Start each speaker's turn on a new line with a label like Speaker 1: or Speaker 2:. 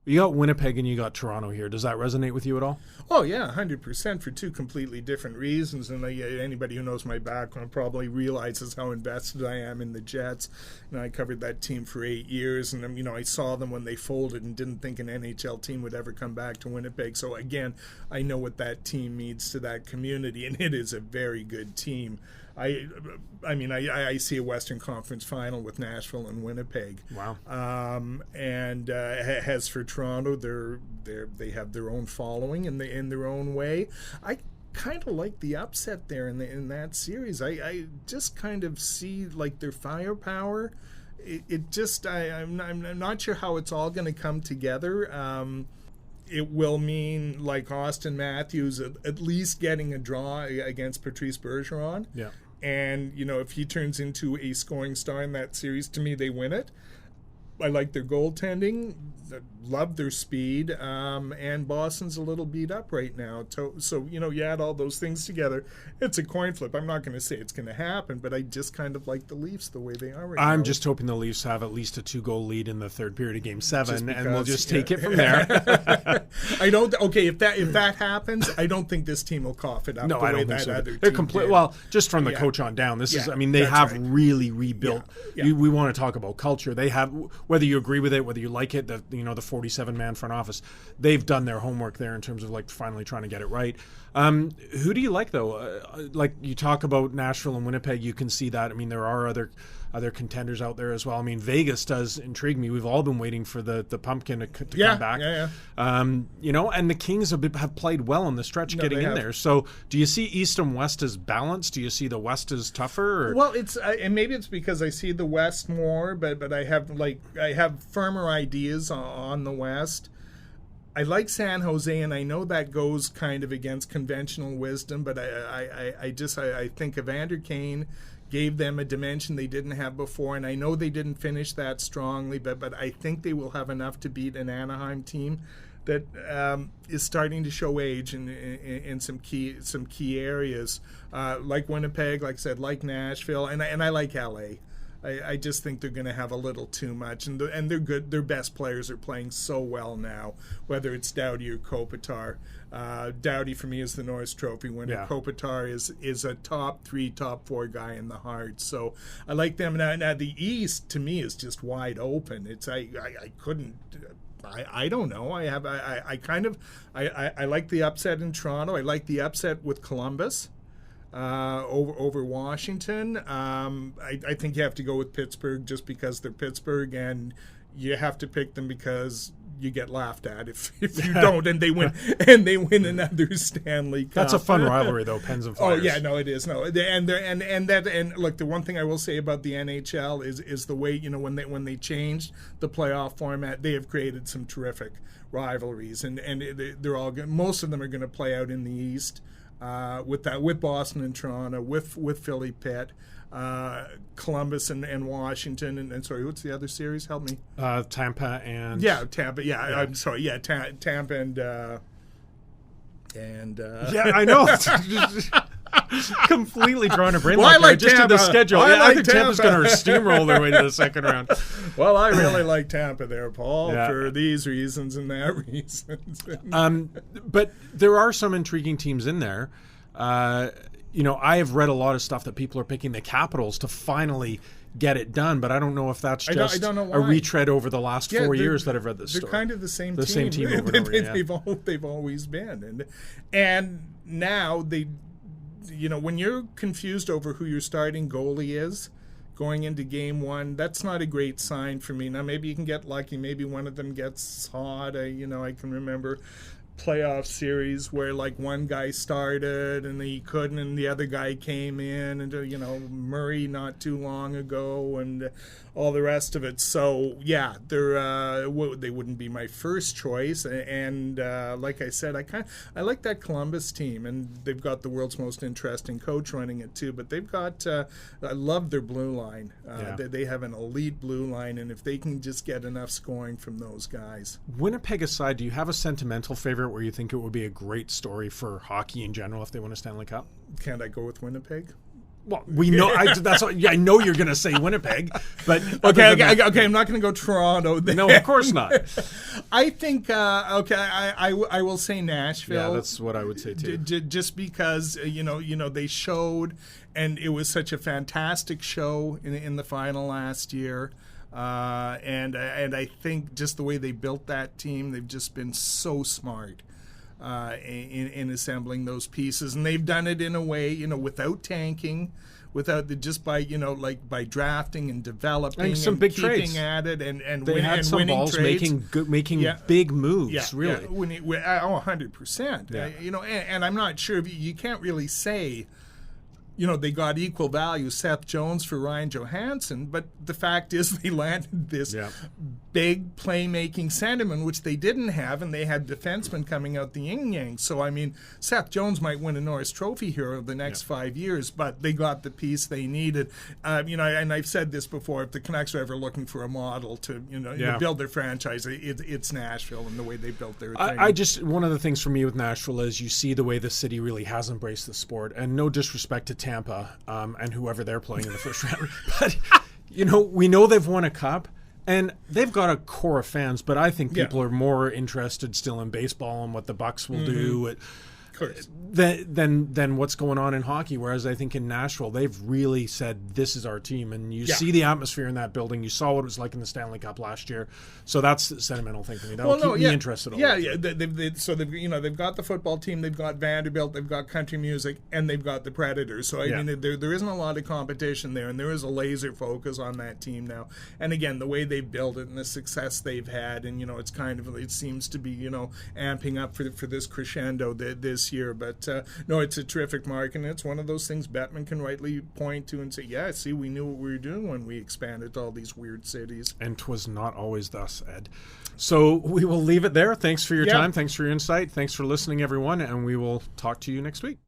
Speaker 1: You got Winnipeg and you got Toronto here. Does that resonate with you at all?
Speaker 2: Oh, yeah, 100% for two completely different reasons. And anybody who knows my background probably realizes how invested I am in the Jets. I covered that team for 8 years, and I saw them when they folded and didn't think an NHL team would ever come back to Winnipeg. So, again, I know what that team means to that community, and it is a very good team. I see a Western Conference final with Nashville and Winnipeg.
Speaker 1: Wow.
Speaker 2: And as for Toronto, they have their own following in their own way. I kind of like the upset there in that series. I just kind of see like their firepower. I'm not sure how it's all going to come together. It will mean like Austin Matthews at least getting a draw against Patrice Bergeron.
Speaker 1: Yeah.
Speaker 2: And, if he turns into a scoring star in that series, to me, they win it. I like their goaltending, love their speed, and Boston's a little beat up right now. So, you add all those things together, it's a coin flip. I'm not going to say it's going to happen, but I just kind of like the Leafs the way they are right now.
Speaker 1: I'm just hoping the Leafs have at least a 2-goal lead in the third period of Game 7, and we'll just take it from there.
Speaker 2: If that happens, I don't think this team will cough it up
Speaker 1: no,
Speaker 2: the
Speaker 1: I
Speaker 2: way
Speaker 1: don't think
Speaker 2: that
Speaker 1: so.
Speaker 2: other
Speaker 1: They're
Speaker 2: team
Speaker 1: complete.
Speaker 2: did.
Speaker 1: Well, just from the coach on down, this is. I mean, they have really rebuilt.
Speaker 2: Yeah.
Speaker 1: We want to talk about culture. They have, whether you agree with it, whether you like it, the 47-man front office, they've done their homework there in terms of like finally trying to get it right. Who do you like though? Like you talk about Nashville and Winnipeg, you can see that. I mean, there are other contenders out there as well. I mean, Vegas does intrigue me. We've all been waiting for the pumpkin to come back.
Speaker 2: Yeah.
Speaker 1: And the Kings have played well on the stretch getting in there. So do you see East and West as balanced? Do you see the West as tougher? Or?
Speaker 2: Well, it's and maybe it's because I see the West more, but I have firmer ideas on the West. I like San Jose, and I know that goes kind of against conventional wisdom, but I think Evander Kane gave them a dimension they didn't have before, and I know they didn't finish that strongly, but I think they will have enough to beat an Anaheim team that is starting to show age in some key areas, like Winnipeg, like I said, like Nashville, and I like LA. I just think they're going to have a little too much, and they're good. Their best players are playing so well now, whether it's Doughty or Kopitar. Doughty for me is the Norris Trophy winner.
Speaker 1: Yeah.
Speaker 2: Kopitar is a top 3, top 4 guy in the heart. So I like them. Now the East to me is just wide open. It's I couldn't. I don't know. I like the upset in Toronto. I like the upset with Columbus. Over Washington. I think you have to go with Pittsburgh just because they're Pittsburgh, and you have to pick them because you get laughed at if you don't, and they win another Stanley Cup.
Speaker 1: That's a fun rivalry though, Pens and Flyers.
Speaker 2: Oh yeah, no, it is. No, and look, the one thing I will say about the NHL is the way when they changed the playoff format, they have created some terrific rivalries, and they're all good. Most of them are going to play out in the East. With Boston and Toronto, with Philly, Pitt, Columbus and Washington, and sorry, what's the other series? Help me.
Speaker 1: Tampa and
Speaker 2: Tampa. Yeah, I'm sorry. Yeah, Tampa and
Speaker 1: yeah, I know. Completely drawing a brain
Speaker 2: Well,
Speaker 1: lock.
Speaker 2: I like
Speaker 1: I just
Speaker 2: Tampa.
Speaker 1: did the schedule.
Speaker 2: I
Speaker 1: think Tampa's going to steamroll their way to the second round.
Speaker 2: Well, I really like Tampa there, Paul,
Speaker 1: Yeah.
Speaker 2: for these reasons and that reasons.
Speaker 1: But there are some intriguing teams in there. I have read a lot of stuff that people are picking the Capitals to finally get it done, but I don't know if that's just
Speaker 2: I don't know
Speaker 1: a
Speaker 2: why.
Speaker 1: retread over the last 4 years that I've read this
Speaker 2: They're
Speaker 1: story.
Speaker 2: kind of the same team.
Speaker 1: Same team over and over, yeah.
Speaker 2: They've always been, and now they, when you're confused over who your starting goalie is going into game 1, that's not a great sign for me. Now maybe you can get lucky. Maybe one of them gets hot. I can remember playoff series where like one guy started and he couldn't and the other guy came in, and Murray not too long ago and all the rest of it. So yeah, they wouldn't be my first choice, and like I said, I like that Columbus team, and they've got the world's most interesting coach running it too, but they've got I love their blue line. They have an elite blue line, and if they can just get enough scoring from those guys.
Speaker 1: Winnipeg aside, do you have a sentimental favorite where you think it would be a great story for hockey in general if they win a Stanley Cup?
Speaker 2: Can't I go with Winnipeg?
Speaker 1: Well, we know. I know you're going to say Winnipeg, but
Speaker 2: okay. I'm not going to go Toronto. There.
Speaker 1: No, of course not.
Speaker 2: I think I will say Nashville.
Speaker 1: Yeah, that's what I would say too.
Speaker 2: Just because they showed, and it was such a fantastic show in the final last year. And I think just the way they built that team, they've just been so smart in assembling those pieces, and they've done it in a way, without tanking, by drafting and developing
Speaker 1: some
Speaker 2: and
Speaker 1: big
Speaker 2: keeping
Speaker 1: trades
Speaker 2: at it and
Speaker 1: they had some
Speaker 2: winning
Speaker 1: balls
Speaker 2: trades.
Speaker 1: making big moves, really.
Speaker 2: 100%. And I'm not sure if you can't really say. They got equal value, Seth Jones for Ryan Johansson, but the fact is they landed this big playmaking centerman, which they didn't have, and they had defensemen coming out the yin-yang. So, Seth Jones might win a Norris Trophy here over the next 5 years, but they got the piece they needed. And I've said this before, if the Canucks are ever looking for a model to build their franchise, it's Nashville and the way they built their thing.
Speaker 1: One of the things for me with Nashville is you see the way the city really has embraced the sport, and no disrespect to Tampa and whoever they're playing in the first round. But, we know they've won a cup, and they've got a core of fans, but I think people are more interested still in baseball and what the Bucks will do than what's going on in hockey. Whereas I think in Nashville, they've really said, this is our team. And you see the atmosphere in that building. You saw what it was like in the Stanley Cup last year. So that's the sentimental thing for me. That'll keep me interested.
Speaker 2: They've got the football team, they've got Vanderbilt, they've got country music, and they've got the Predators. So, I mean, there isn't a lot of competition there, and there is a laser focus on that team now. And again, the way they built it and the success they've had, and, it's it seems to be, amping up for this crescendo this year. But no, it's a terrific mark, and it's one of those things Bettman can rightly point to and say, we knew what we were doing when we expanded to all these weird cities.
Speaker 1: And 'twas not always thus, Ed. So we will leave it there. Thanks for your time. Thanks for your insight. Thanks for listening, everyone, and we will talk to you next week.